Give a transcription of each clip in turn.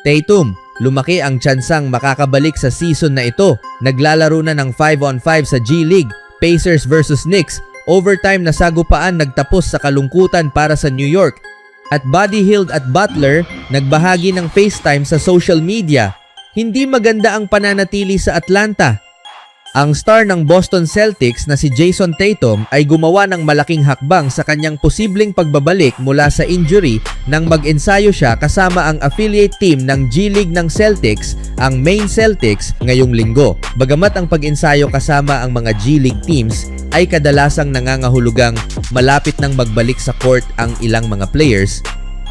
Tatum, lumaki ang tsansang makakabalik sa season na ito. Naglalaro na ng 5-on-5 sa G League, Pacers vs Knicks. Overtime na sagupaan nagtapos sa kalungkutan para sa New York. At Buddy Hield at Butler nagbahagi ng FaceTime sa social media. Hindi maganda ang pananatili sa Atlanta. Ang star ng Boston Celtics na si Jason Tatum ay gumawa ng malaking hakbang sa kanyang posibleng pagbabalik mula sa injury nang mag-ensayo siya kasama ang affiliate team ng G League ng Celtics, ang Maine Celtics, ngayong linggo. Bagamat ang pag-ensayo kasama ang mga G League teams ay kadalasang nangangahulugang malapit nang magbalik sa court ang ilang mga players,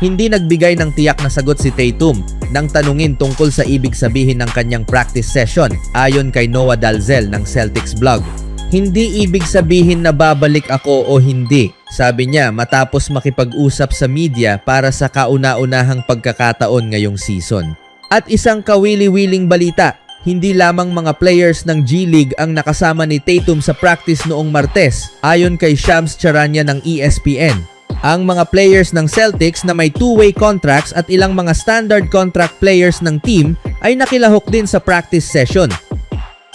hindi nagbigay ng tiyak na sagot si Tatum nang tanungin tungkol sa ibig sabihin ng kanyang practice session ayon kay Noah Dalzell ng Celtics blog. Hindi ibig sabihin na babalik ako o hindi, sabi niya matapos makipag-usap sa media para sa kauna-unahang pagkakataon ngayong season. At isang kawili-wiling balita, hindi lamang mga players ng G League ang nakasama ni Tatum sa practice noong Martes ayon kay Shams Charania ng ESPN. Ang mga players ng Celtics na may two-way contracts at ilang mga standard contract players ng team ay nakilahok din sa practice session.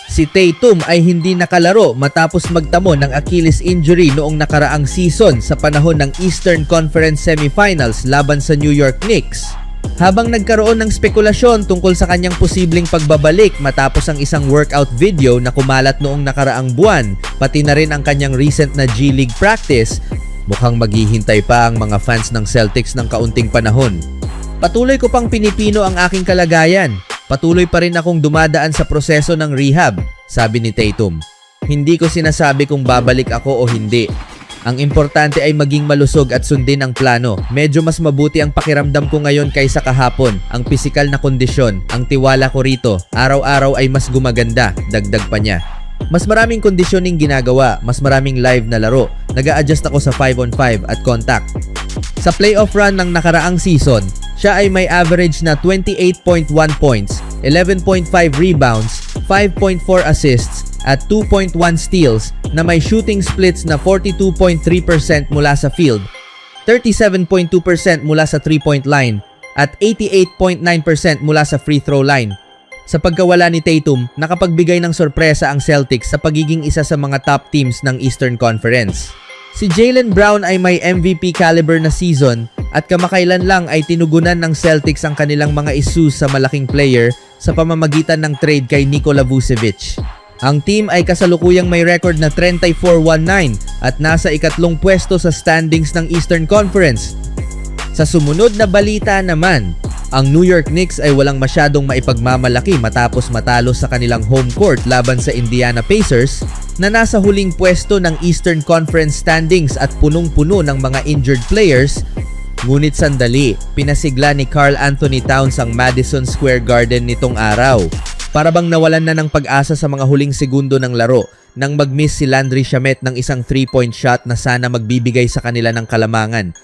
Si Tatum ay hindi nakalaro matapos magtamo ng Achilles injury noong nakaraang season sa panahon ng Eastern Conference Semifinals laban sa New York Knicks. Habang nagkaroon ng spekulasyon tungkol sa kanyang posibleng pagbabalik matapos ang isang workout video na kumalat noong nakaraang buwan, pati na rin ang kanyang recent na G League practice, mukhang maghihintay pa ang mga fans ng Celtics ng kaunting panahon. Patuloy ko pang pinipino ang aking kalagayan. Patuloy pa rin akong dumadaan sa proseso ng rehab, sabi ni Tatum. Hindi ko sinasabi kung babalik ako o hindi. Ang importante ay maging malusog at sundin ang plano. Medyo mas mabuti ang pakiramdam ko ngayon kaysa kahapon. Ang pisikal na kondisyon, ang tiwala ko rito, araw-araw ay mas gumaganda, dagdag pa niya. Mas maraming conditioning ginagawa, mas maraming live na laro. Nag-a-adjust ako sa 5-on-5 at contact. Sa playoff run ng nakaraang season, siya ay may average na 28.1 points, 11.5 rebounds, 5.4 assists at 2.1 steals na may shooting splits na 42.3% mula sa field, 37.2% mula sa 3-point line at 88.9% mula sa free throw line. Sa pagkawala ni Tatum, nakapagbigay ng sorpresa ang Celtics sa pagiging isa sa mga top teams ng Eastern Conference. Si Jaylen Brown ay may MVP caliber na season at kamakailan lang ay tinugunan ng Celtics ang kanilang mga issues sa malaking player sa pamamagitan ng trade kay Nikola Vucevic. Ang team ay kasalukuyang may record na 34-19 at nasa ikatlong pwesto sa standings ng Eastern Conference. Sa sumunod na balita naman, ang New York Knicks ay walang masyadong maipagmamalaki matapos matalo sa kanilang home court laban sa Indiana Pacers na nasa huling pwesto ng Eastern Conference standings at punong-puno ng mga injured players. Ngunit sandali, pinasigla ni Karl Anthony Towns ang Madison Square Garden nitong araw. Para bang nawalan na ng pag-asa sa mga huling segundo ng laro nang mag-miss si Landry Shamet ng isang 3-point shot na sana magbibigay sa kanila ng kalamangan.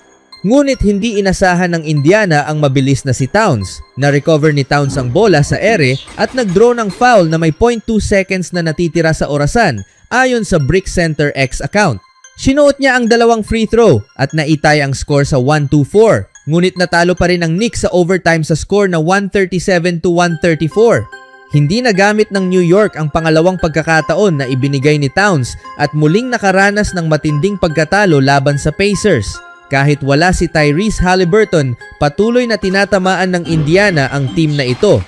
Ngunit hindi inasahan ng Indiana ang mabilis na si Towns. Na-recover ni Towns ang bola sa ere at nag-draw ng foul na may 0.2 seconds na natitira sa orasan ayon sa Brick Center X account. Sinuot niya ang dalawang free throw at naitay ang score sa 1-2-4. Ngunit natalo pa rin ang Knicks sa overtime sa score na 137-134. Hindi nagamit ng New York ang pangalawang pagkakataon na ibinigay ni Towns at muling nakaranas ng matinding pagkatalo laban sa Pacers. Kahit wala si Tyrese Haliburton, patuloy na tinatamaan ng Indiana ang team na ito.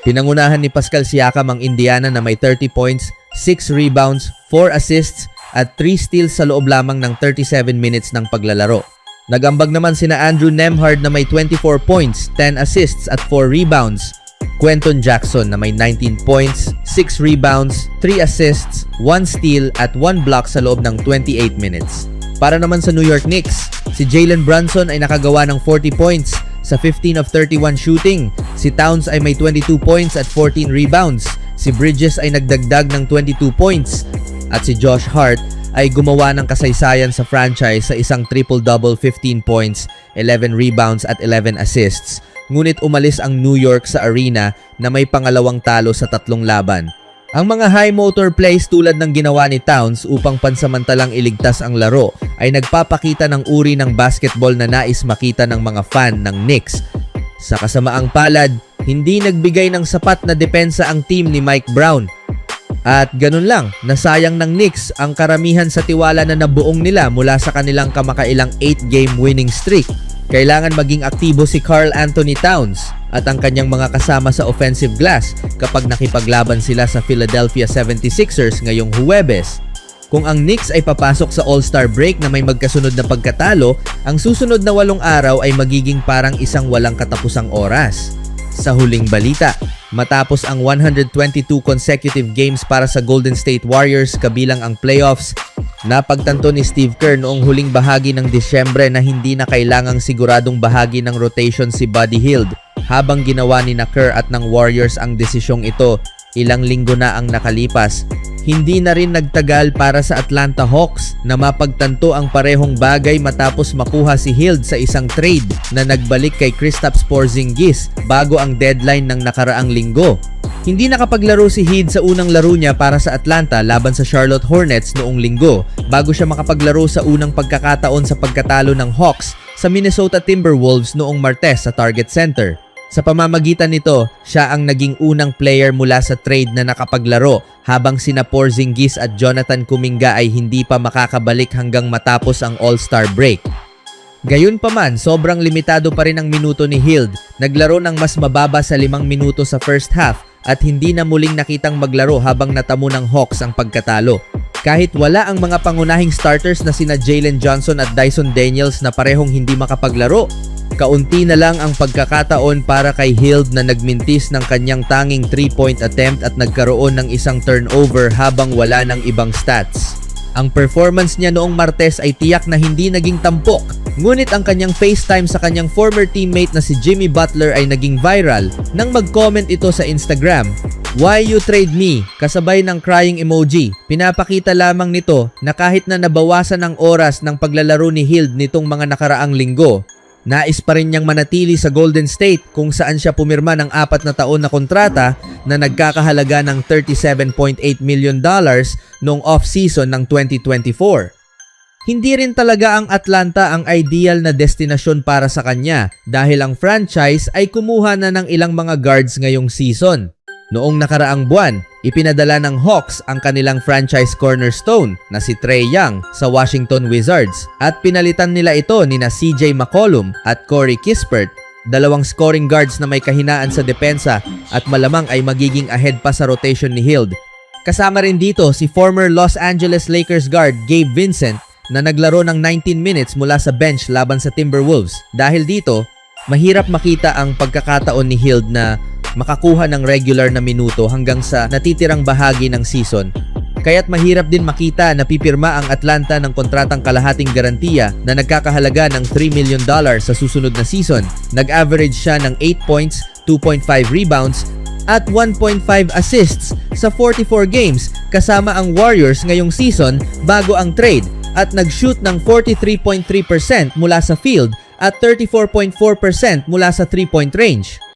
Pinangunahan ni Pascal Siakam ang Indiana na may 30 points, 6 rebounds, 4 assists at 3 steals sa loob lamang ng 37 minutes ng paglalaro. Nagambag naman sina Andrew Nembhard na may 24 points, 10 assists at 4 rebounds. Quentin Jackson na may 19 points, 6 rebounds, 3 assists, 1 steal at 1 block sa loob ng 28 minutes. Para naman sa New York Knicks, si Jalen Brunson ay nakagawa ng 40 points sa 15 of 31 shooting. Si Towns ay may 22 points at 14 rebounds. Si Bridges ay nagdagdag ng 22 points. At si Josh Hart ay gumawa ng kasaysayan sa franchise sa isang triple-double, 15 points, 11 rebounds at 11 assists. Ngunit umalis ang New York sa arena na may pangalawang talo sa 3 laban. Ang mga high motor plays tulad ng ginawa ni Towns upang pansamantalang iligtas ang laro ay nagpapakita ng uri ng basketball na nais makita ng mga fan ng Knicks. Sa kasamaang palad, hindi nagbigay ng sapat na depensa ang team ni Mike Brown. At ganun lang, nasayang ng Knicks ang karamihan sa tiwala na nabuong nila mula sa kanilang kamakailang 8-game winning streak. Kailangan maging aktibo si Karl Anthony Towns at ang kanyang mga kasama sa offensive glass kapag nakipaglaban sila sa Philadelphia 76ers ngayong Huwebes. Kung ang Knicks ay papasok sa All-Star break na may magkasunod na pagkatalo, ang susunod na 8 araw ay magiging parang isang walang katapusang oras. Sa huling balita, matapos ang 122 consecutive games para sa Golden State Warriors kabilang ang playoffs, napagtanto ni Steve Kerr noong huling bahagi ng Disyembre na hindi na kailangang siguradong bahagi ng rotation si Buddy Hield. Habang ginawa ni Kerr at ng Warriors ang desisyong ito, ilang linggo na ang nakalipas. Hindi na rin nagtagal para sa Atlanta Hawks na mapagtanto ang parehong bagay matapos makuha si Hield sa isang trade na nagbalik kay Kristaps Porzingis bago ang deadline ng nakaraang linggo. Hindi nakapaglaro si Hield sa unang laro niya para sa Atlanta laban sa Charlotte Hornets noong linggo bago siya makapaglaro sa unang pagkakataon sa pagkatalo ng Hawks sa Minnesota Timberwolves noong Martes sa Target Center. Sa pamamagitan nito, siya ang naging unang player mula sa trade na nakapaglaro habang sina Porzingis at Jonathan Kuminga ay hindi pa makakabalik hanggang matapos ang All-Star break. Gayunpaman, sobrang limitado pa rin ang minuto ni Hield. Naglaro ng mas mababa sa 5 minuto sa first half at hindi na muling nakitang maglaro habang natamo ng Hawks ang pagkatalo. Kahit wala ang mga pangunahing starters na sina Jalen Johnson at Dyson Daniels na parehong hindi makapaglaro, kaunti na lang ang pagkakataon para kay Hield na nagmintis ng kanyang tanging 3-point attempt at nagkaroon ng isang turnover habang wala ng ibang stats. Ang performance niya noong Martes ay tiyak na hindi naging tampok, ngunit ang kanyang FaceTime sa kanyang former teammate na si Jimmy Butler ay naging viral nang mag-comment ito sa Instagram. "Why you trade me?" kasabay ng crying emoji. Pinapakita lamang nito na kahit na nabawasan ang oras ng paglalaro ni Hield nitong mga nakaraang linggo, nais pa rin niyang manatili sa Golden State kung saan siya pumirma ng 4 na taon na kontrata na nagkakahalaga ng $37.8 million noong off-season ng 2024. Hindi rin talaga ang Atlanta ang ideal na destinasyon para sa kanya dahil ang franchise ay kumuha na ng ilang mga guards ngayong season. Noong nakaraang buwan, ipinadala ng Hawks ang kanilang franchise cornerstone na si Trae Young sa Washington Wizards at pinalitan nila ito ni na CJ McCollum at Corey Kispert, 2 scoring guards na may kahinaan sa depensa at malamang ay magiging ahead pa sa rotation ni Hield. Kasama rin dito si former Los Angeles Lakers guard Gabe Vincent na naglaro ng 19 minutes mula sa bench laban sa Timberwolves. Dahil dito, mahirap makita ang pagkakataon ni Hield na makakuha ng regular na minuto hanggang sa natitirang bahagi ng season. Kaya't mahirap din makita na pipirma ang Atlanta ng kontratang kalahating garantiya na nagkakahalaga ng $3 million sa susunod na season. Nag-average siya ng 8 points, 2.5 rebounds, at 1.5 assists sa 44 games kasama ang Warriors ngayong season bago ang trade at nag-shoot ng 43.3% mula sa field at 34.4% mula sa 3-point range.